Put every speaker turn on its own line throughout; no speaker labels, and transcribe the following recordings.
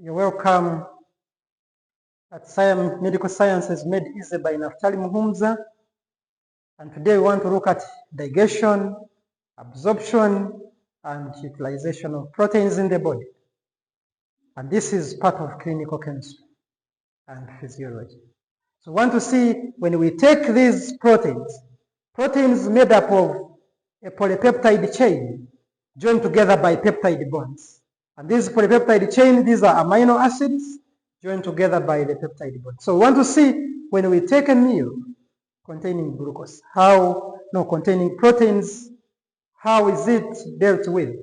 You're welcome at Medical Sciences Made Easy by Naphtali Muhumuza. And today we want to look at digestion, absorption, and utilization of proteins in the body. And this is part of clinical chemistry and physiology. So we want to see when we take these proteins made up of a polypeptide chain joined together by peptide bonds. And these polypeptide chain, these are amino acids joined together by the peptide bond. So we want to see when we take a meal containing glucose, containing proteins, how is it dealt with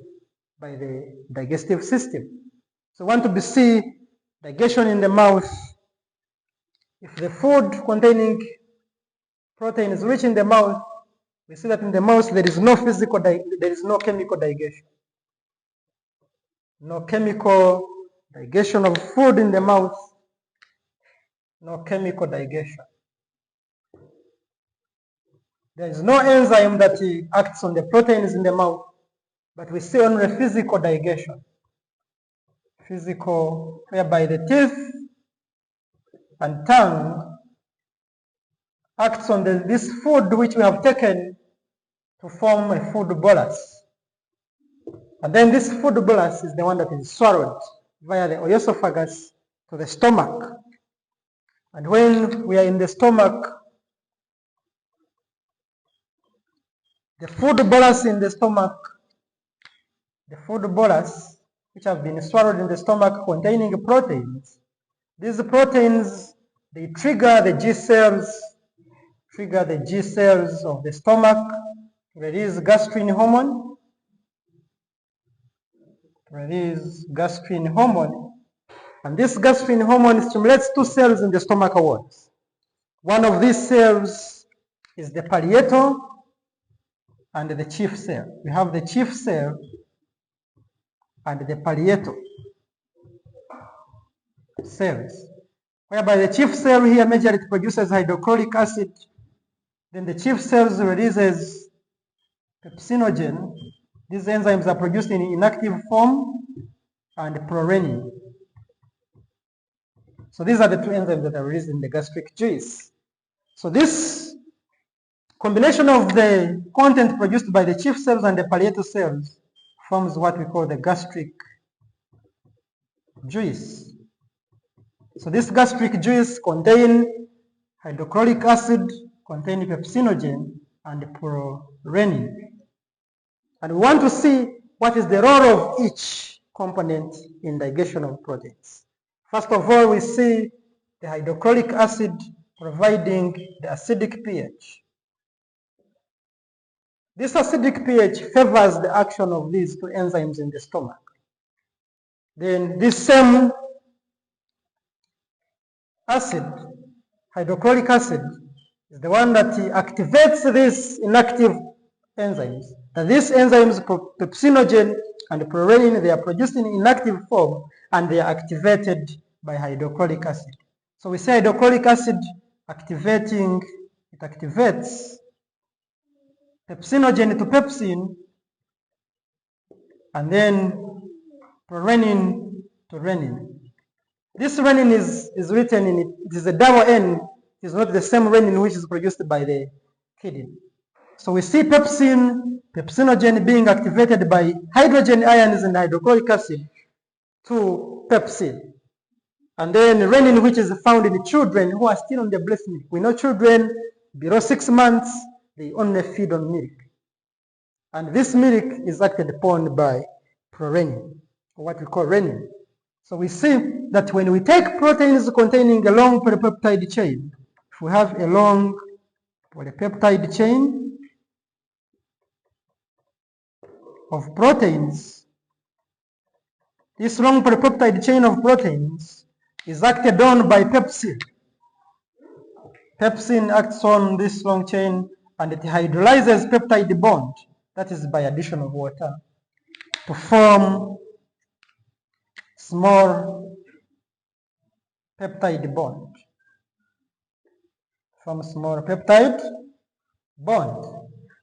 by the digestive system. So we want to see digestion in the mouth. If the food containing protein is reaching the mouth, we see that in the mouth there is no chemical digestion. No chemical digestion of food in the mouth. No chemical digestion. There is no enzyme that acts on the proteins in the mouth, but we see only physical digestion. Physical, whereby the teeth and tongue acts on this food which we have taken to form a food bolus. And then this food bolus is the one that is swallowed via the oesophagus to the stomach. And when we are in the stomach, the food bolus in the stomach, the food bolus which have been swallowed in the stomach containing proteins, these proteins, they trigger the G cells of the stomach to release gastrin hormone. And this gastrin hormone stimulates two cells in the stomach walls. One of these cells is the parietal and the chief cell. We have the chief cell and the parietal cells, whereby the chief cell here majorly produces hydrochloric acid. Then the chief cells releases pepsinogen. These enzymes are produced in inactive form and prorenin. So these are the two enzymes that are released in the gastric juice. So this combination of the content produced by the chief cells and the parietal cells forms what we call the gastric juice. So this gastric juice contains hydrochloric acid, contains pepsinogen, and prorenin. And we want to see what is the role of each component in digestion of proteins. First of all, we see the hydrochloric acid providing the acidic pH. This acidic pH favors the action of these two enzymes in the stomach. Then this same acid, hydrochloric acid, is the one that activates these inactive enzymes. That these enzymes, pepsinogen and prorenin, they are produced in inactive form and they are activated by hydrochloric acid. So we say hydrochloric acid activates pepsinogen to pepsin, and then prorenin to renin. This renin is written in it is a double N. It is not the same renin which is produced by the kidney. So we see pepsinogen being activated by hydrogen ions in hydrochloric acid to pepsin. And then renin, which is found in children who are still on the breast milk. We know children below 6 months, they only feed on milk. And this milk is acted upon by prorenin, or what we call renin. So we see that when we take proteins containing a long polypeptide chain, if we have a long polypeptide chain of proteins, this long polypeptide chain of proteins is acted on by pepsin. Pepsin acts on this long chain and it hydrolyzes peptide bond, that is by addition of water, to form small peptide bond.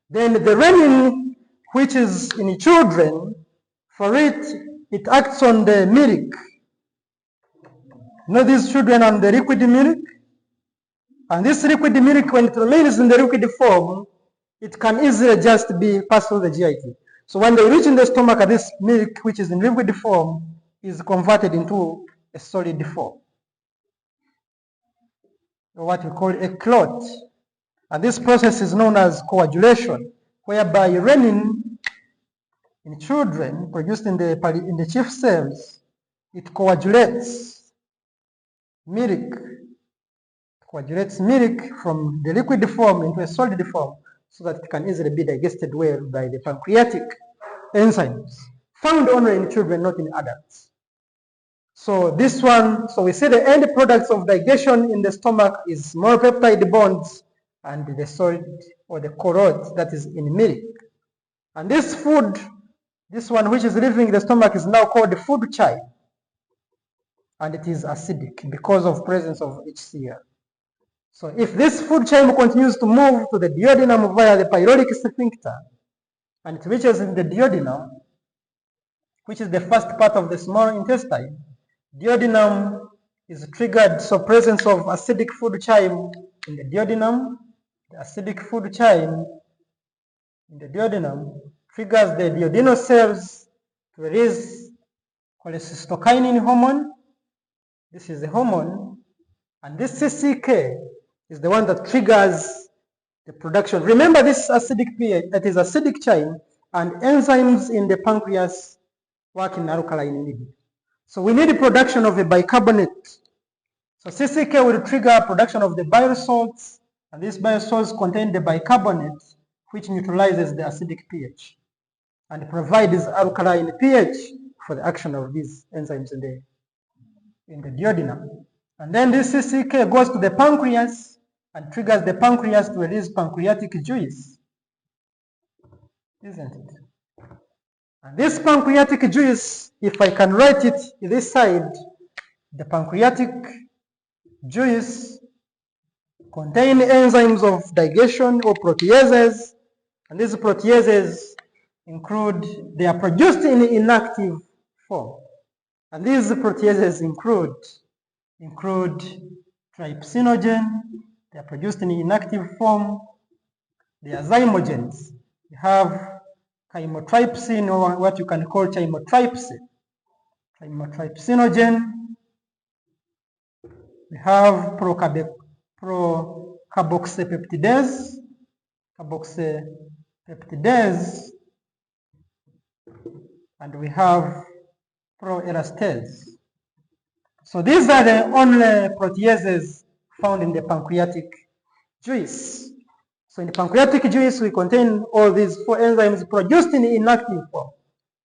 Then the renin, which is in children, for it acts on the milk You know, these children on the liquid milk, and this liquid milk, when it remains in the liquid form, it can easily just be passed through the GIT. So when they reach in the stomach, this milk, which is in liquid form, is converted into a solid form, or what we call a clot. And this process is known as coagulation, whereby renin in children produced in the chief cells, it coagulates milk from the liquid form into a solid form so that it can easily be digested well by the pancreatic enzymes, found only in children, not in adults. So this one, so we see the end products of digestion in the stomach is small peptide bonds and the solid or the corrode that is in milk. And this food, this one which is leaving the stomach, is now called the food chyme, and it is acidic because of presence of HCl. So if this food chyme continues to move to the duodenum via the pyloric sphincter, and it reaches in the duodenum, which is the first part of the small intestine, duodenum is triggered. So presence of acidic food chyme in the duodenum, the acidic food chyme in the duodenum triggers the duodenal cells to release cholecystokinin hormone. This is the hormone, and this CCK is the one that triggers the production. Remember, this acidic pH, that is acidic chyme, and enzymes in the pancreas work in alkaline medium. So we need the production of a bicarbonate. So CCK will trigger production of the bile salts, and these bile salts contain the bicarbonate, which neutralizes the acidic pH and provides alkaline pH for the action of these enzymes in the duodenum. And then this CCK goes to the pancreas and triggers the pancreas to release pancreatic juice, isn't it? And this pancreatic juice, if I can write it this side, the pancreatic juice contain enzymes of digestion or proteases, and these proteases include, they are produced in inactive form, and these proteases include trypsinogen. They are produced in inactive form. They are zymogens. You have chymotrypsin, or what you can call chymotrypsin, chymotrypsinogen. We have procarboxypeptidase, and we have proelastase. So these are the only proteases found in the pancreatic juice. So in the pancreatic juice, we contain all these four enzymes produced in inactive form.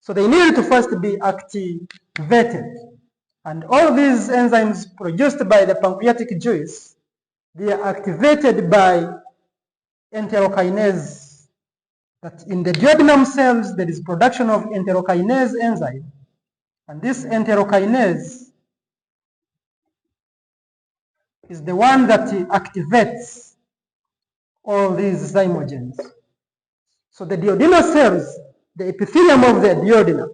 So they need to first be activated. And all these enzymes produced by the pancreatic juice, they are activated by enterokinase. That in the duodenum cells, there is production of enterokinase enzyme. And this enterokinase is the one that activates all these zymogens. So the duodenal cells, the epithelium of the duodenum,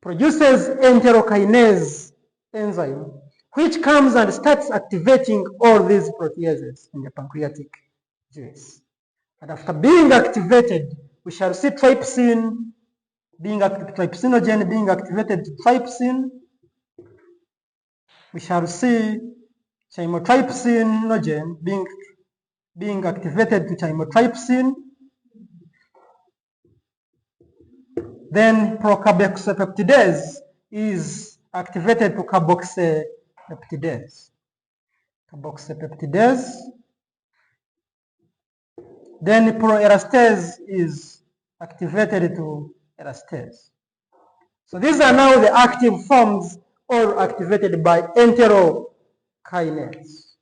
produces enterokinase enzyme, which comes and starts activating all these proteases in the pancreatic juice. And after being activated, we shall see trypsinogen being activated to trypsin. We shall see chymotrypsinogen being activated to chymotrypsin. Then procarboxypeptidase is activated to carboxypeptidase. Then proelastase is activated to elastase. So these are now the active forms, all activated by enterokinase.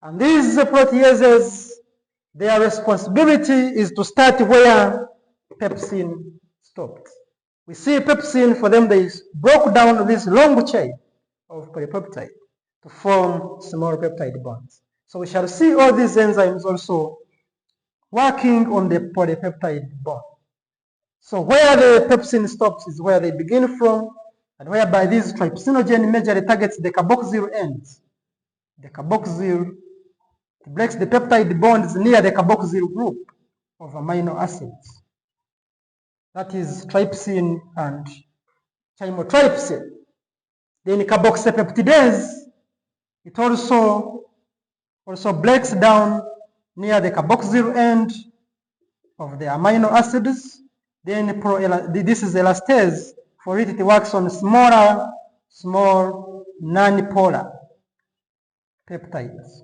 And these proteases, their responsibility is to start where pepsin stopped. We see pepsin, for them, they broke down this long chain of polypeptide to form small peptide bonds. So we shall see all these enzymes also working on the polypeptide bond. So where the pepsin stops is where they begin from, and whereby this trypsinogen majorly targets the carboxyl ends. The carboxyl breaks the peptide bonds near the carboxyl group of amino acids. That is trypsin and chymotrypsin. Then carboxypeptidase, it also breaks down near the carboxyl end of the amino acids. Then this is elastase. For it, it works on small non-polar peptides.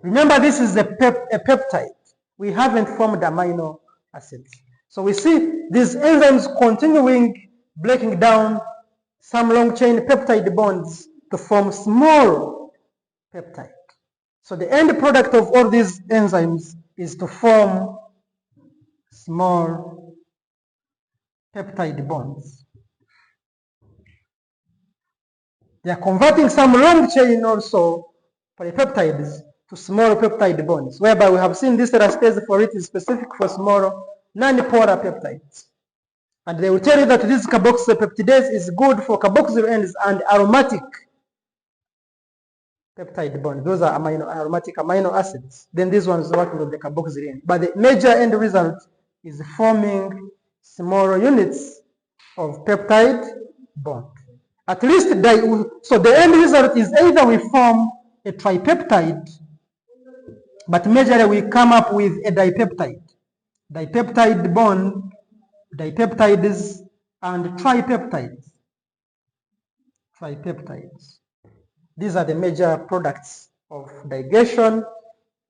Remember, this is a peptide. We haven't formed amino acids. So we see these enzymes continuing breaking down some long chain peptide bonds to form small peptide. So the end product of all these enzymes is to form small peptide bonds. They are converting some long chain also polypeptides to small peptide bonds, whereby we have seen this elastase for it is specific for small non-polar peptides. And they will tell you that this carboxypeptidase is good for carboxyl ends and aromatic peptide bonds. Those are aromatic amino acids. Then this one is working on the carboxyl end. But the major end result is forming small units of peptide bond. At least, so the end result is either we form a tripeptide, but majorly we come up with a dipeptide. Dipeptide bond, dipeptides, and tripeptides. Tripeptides. These are the major products of digestion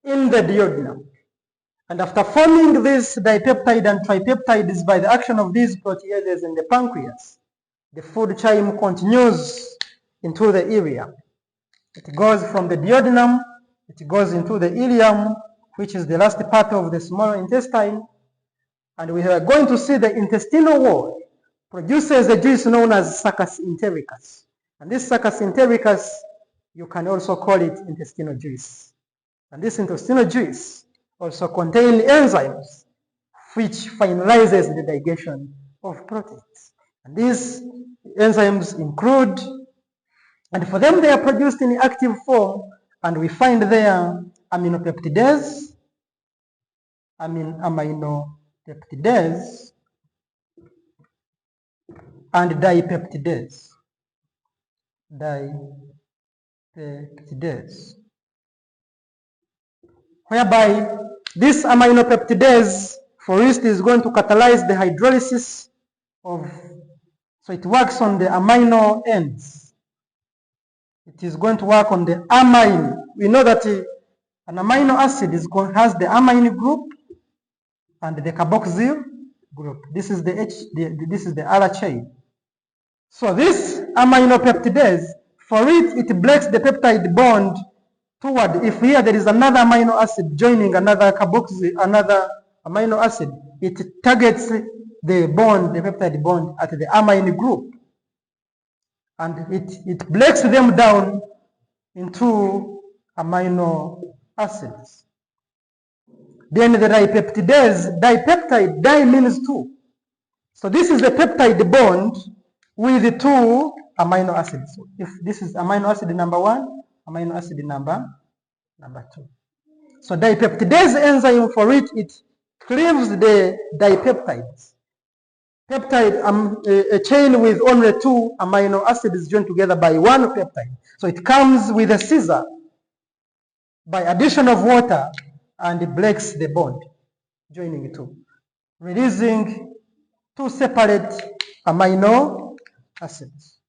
in the duodenum. And after forming this dipeptide and tripeptides by the action of these proteases in the pancreas, the food chain continues into the ileum. It goes from the duodenum, it goes into the ileum, which is the last part of the small intestine. And we are going to see the intestinal wall produces a juice known as succus entericus. And this succus entericus, you can also call it intestinal juice. And this intestinal juice also contains enzymes which finalizes the digestion of proteins. And these enzymes include, and for them they are produced in active form, and we find there aminopeptidase, aminopeptidase, and dipeptidase. Dipeptidase. Whereby this aminopeptidase, for instance, is going to catalyze the hydrolysis of, so it works on the amino ends. It is going to work on the amine. We know that an amino acid has the amine group and the carboxyl group. This is the R chain. So this aminopeptidase, for it breaks the peptide bond toward, if here there is another amino acid joining another amino acid, it targets the bond, the peptide bond at the amine group. And it breaks them down into amino acids. Then the dipeptidase, dipeptide, di means two. So this is the peptide bond with the two amino acids. So if this is amino acid number 1, amino acid number 2. So dipeptidase enzyme, for it cleaves the dipeptides. Peptide, a chain with only 2 amino acids joined together by 1 peptide. So it comes with a scissor by addition of water and it breaks the bond, joining 2, releasing 2 separate amino acids.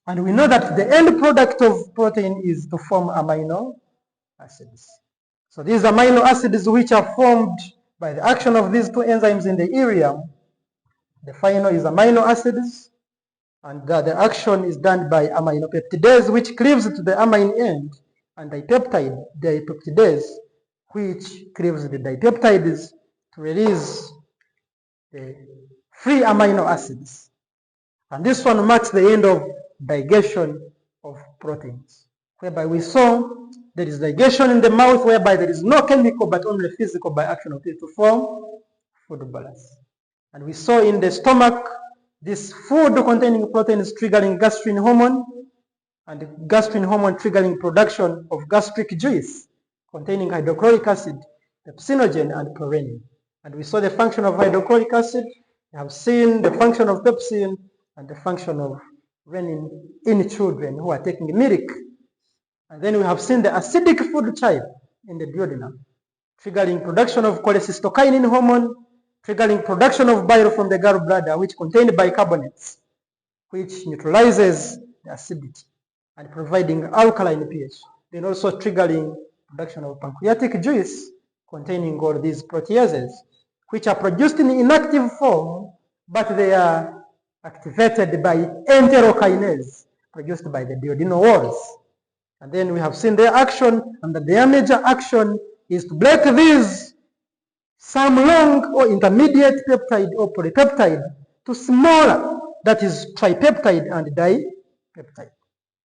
And we know that the end product of protein is to form amino acids. So these amino acids, which are formed by the action of these 2 enzymes in the ileum, the final is amino acids, and the action is done by aminopeptidase, which cleaves to the amine end, and dipeptidase, which cleaves the dipeptides to release the free amino acids. And this one marks the end of digestion of proteins, whereby we saw there is digestion in the mouth, whereby there is no chemical but only physical by action of it to form food ballast. And we saw in the stomach this food containing proteins triggering gastrin hormone, and gastrin hormone triggering production of gastric juice containing hydrochloric acid, pepsinogen, and prorenin. And we saw the function of hydrochloric acid. We have seen the function of pepsin and the function of renin in children who are taking milk. And then we have seen the acidic food type in the duodenum, triggering production of cholecystokinin hormone, triggering production of bile from the gallbladder, which contain bicarbonates, which neutralizes the acidity and providing alkaline pH. Then also triggering production of pancreatic juice containing all these proteases, which are produced in inactive form, but they are activated by enterokinase produced by the duodenal walls. And then we have seen their action, and their major action is to break these, some long or intermediate peptide or polypeptide, to smaller, that is tripeptide and dipeptide,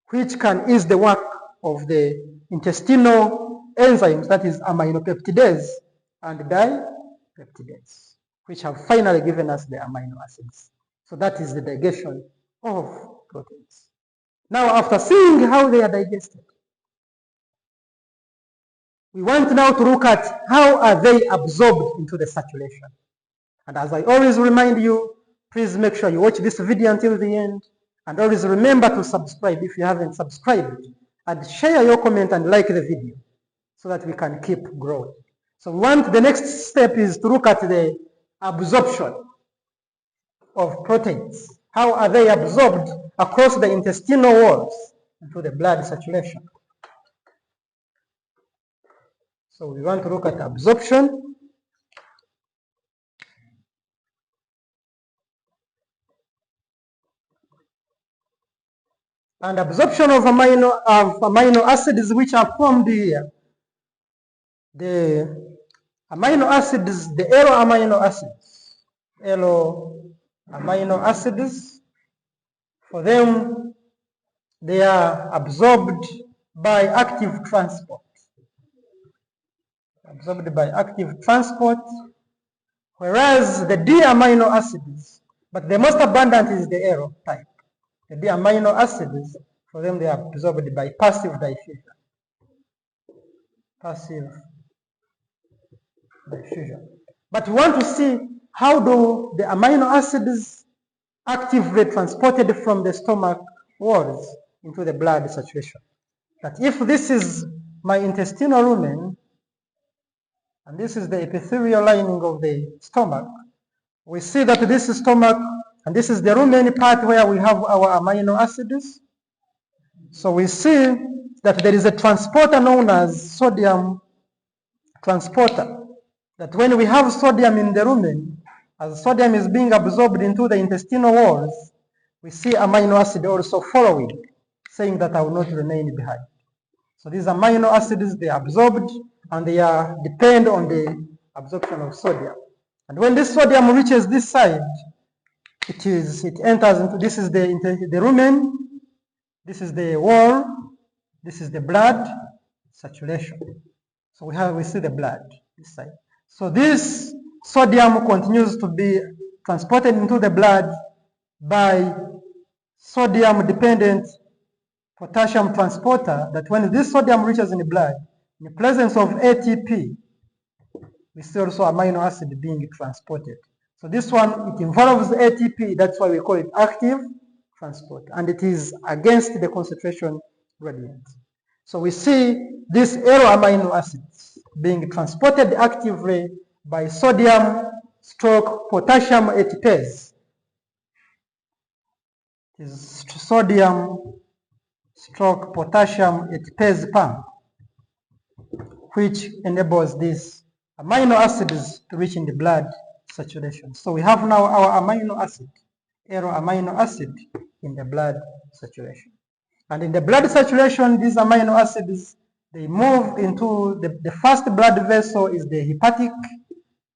which can ease the work of the intestinal enzymes, that is aminopeptidase and dipeptidase, which have finally given us the amino acids. So that is the digestion of proteins. Now, after seeing how they are digested, we want now to look at how are they absorbed into the circulation. And as I always remind you, please make sure you watch this video until the end, and always remember to subscribe if you haven't subscribed, and share your comment and like the video so that we can keep growing. So the next step is to look at the absorption of proteins. How are they absorbed across the intestinal walls into the blood circulation? So we want to look at absorption. And absorption of amino acids which are formed here. The amino acids, the yellow amino acids, for them, they are absorbed by active transport. Absorbed by active transport, whereas the D amino acids, but the most abundant is the yellow type. The D amino acids, for them, they are absorbed by passive diffusion. Passive diffusion. But we want to see how do the amino acids actively transported from the stomach walls into the blood circulation. That if this is my intestinal lumen, and this is the epithelial lining of the stomach, we see that this is stomach, and this is the lumen part where we have our amino acids. So we see that there is a transporter known as sodium transporter. That when we have sodium in the lumen, as sodium is being absorbed into the intestinal walls, we see amino acid also following, saying that I will not remain behind. So these amino acids, they are absorbed and they depend on the absorption of sodium. And when this sodium reaches this side, it enters into, this is the lumen, this is the wall, this is the blood circulation. So we see the blood this side. So this sodium continues to be transported into the blood by sodium-dependent potassium transporter, that when this sodium reaches in the blood, in the presence of ATP, we see also amino acid being transported. So this one, it involves ATP, that's why we call it active transport, and it is against the concentration gradient. So we see these yellow amino acids being transported actively by sodium/potassium ATPase. It is sodium/potassium ATPase pump, which enables these amino acids to reach in the blood circulation. So we have now our amino acid, yellow amino acid, in the blood circulation. And in the blood circulation, these amino acids, they move into the first blood vessel is the hepatic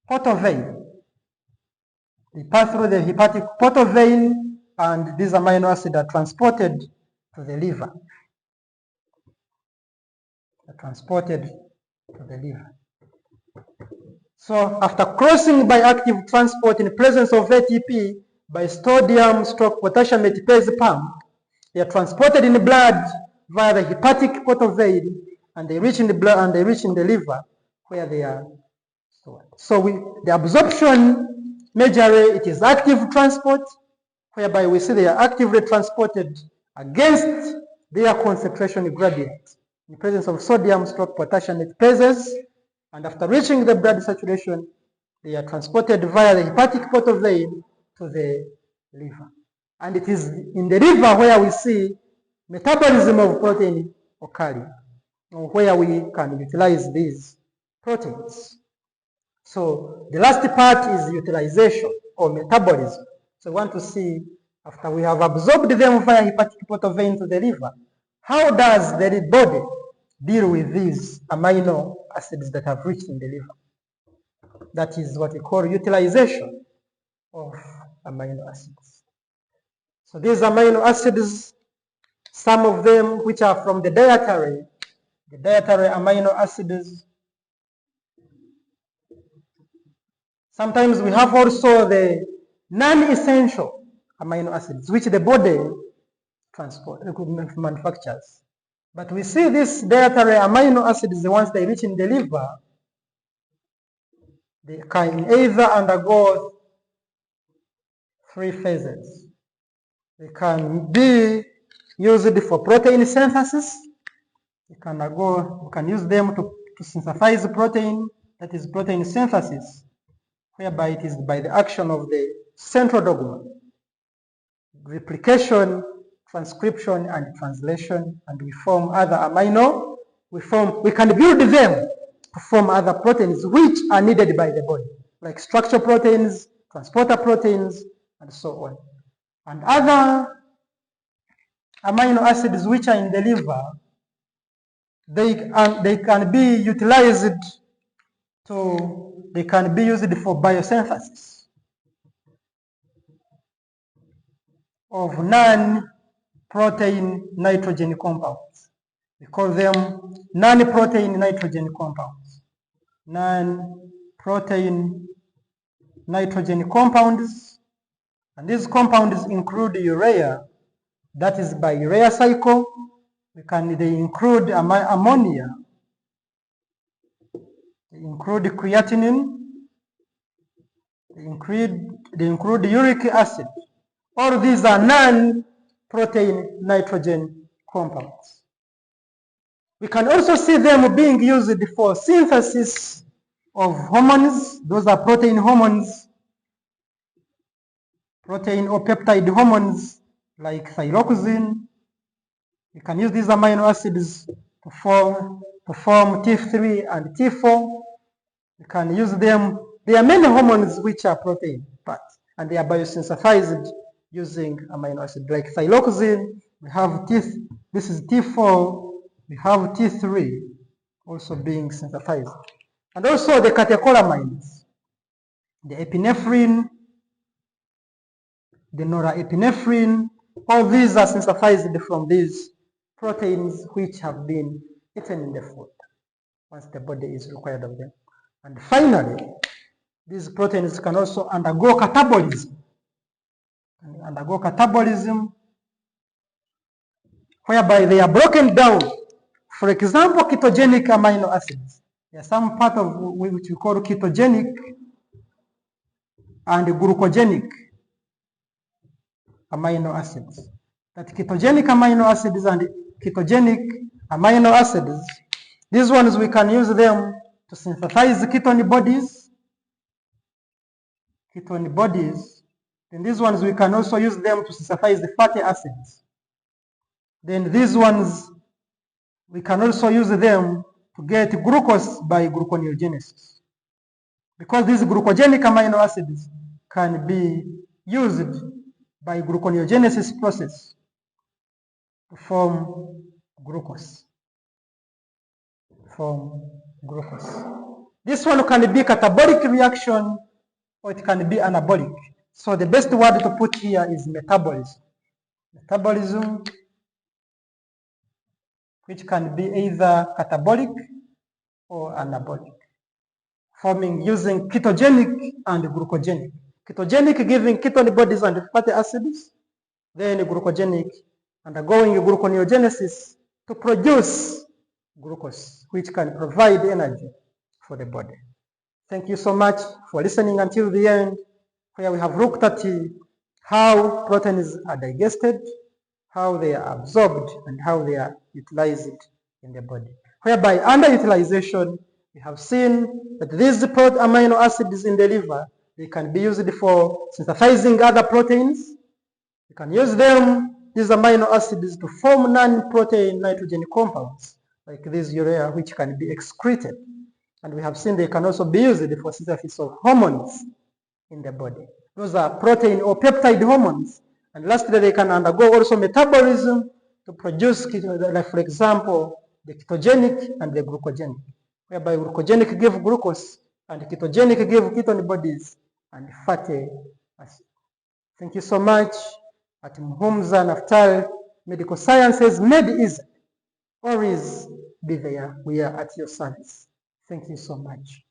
portal-vein. They pass through the hepatic portal-vein, and these amino acids are transported to the liver. So after crossing by active transport in the presence of ATP, by sodium/potassium ATPase pump. They are transported in the blood via the hepatic portal vein, and they reach in the blood and they reach in the liver where they are stored. So the absorption majorly it is active transport, whereby we see they are actively transported against their concentration gradient in presence of sodium/potassium ATPases, and after reaching the blood saturation, they are transported via the hepatic portal vein to the liver. And it is in the liver where we see metabolism of protein occurring, or where we can utilize these proteins. So the last part is utilization or metabolism. So we want to see, after we have absorbed them via hepatic portal vein to the liver, how does the body deal with these amino acids that have reached in the liver? That is what we call utilization of amino acids. So these amino acids, some of them which are from the dietary amino acids. Sometimes we have also the non-essential amino acids, which the body manufactures. But we see these dietary amino acids, once they reach in the liver, they can either undergo 3 phases. They can be used for protein synthesis. We can use them to synthesize protein, that is protein synthesis, whereby it is by the action of the central dogma, replication, transcription, and translation, and we form other amino. We can build them to form other proteins which are needed by the body, like structural proteins, transporter proteins, and so on. And other amino acids which are in the liver, they can be utilized they can be used for biosynthesis of non-protein nitrogen compounds. We call them non-protein nitrogen compounds. Non-protein nitrogen compounds, and these compounds include urea, that is by urea cycle. They include ammonia, they include creatinine, they include uric acid. All these are non-protein nitrogen compounds. We can also see them being used for synthesis of hormones. Those are protein hormones, protein or peptide hormones like thyroxine. We can use these amino acids to form T3 and T4. We can use them. There are many hormones which are protein parts, and they are biosynthesized using amino acid. Like thyroxine, we have this is T4, we have T3 also being synthesized. And also the catecholamines, the epinephrine, the norepinephrine, all these are synthesized from these proteins which have been eaten in the food once the body is required of them. And finally, these proteins can also undergo catabolism. Whereby they are broken down. For example, ketogenic amino acids. There are some part of which we call ketogenic and glucogenic amino acids. That ketogenic amino acids and ketogenic amino acids, these ones we can use them to synthesize ketone bodies. Then these ones we can also use them to synthesize the fatty acids. Then these ones we can also use them to get glucose by gluconeogenesis. Because these glucogenic amino acids can be used by gluconeogenesis process to form glucose. This one can be catabolic reaction or it can be anabolic. So the best word to put here is metabolism. Metabolism, which can be either catabolic or anabolic, forming using ketogenic and glucogenic. ketogenic giving ketone bodies and fatty acids, then glucogenic undergoing gluconeogenesis to produce glucose, which can provide energy for the body. Thank you so much for listening until the end, where we have looked at how proteins are digested, how they are absorbed, and how they are utilized in the body. Whereby underutilization, we have seen that these amino acids in the liver, they can be used for synthesizing other proteins. You can use them, these amino acids, to form non-protein nitrogen compounds, like this urea, which can be excreted. And we have seen they can also be used for synthesis of hormones in the body. Those are protein or peptide hormones. And lastly, they can undergo also metabolism to produce, like for example, the ketogenic and the glucogenic, whereby glucogenic give glucose and ketogenic give ketone bodies and fatty acids. Thank you so much. At Muhumuza Naphtali Medical Sciences, made easy. Always be there. We are at your service. Thank you so much.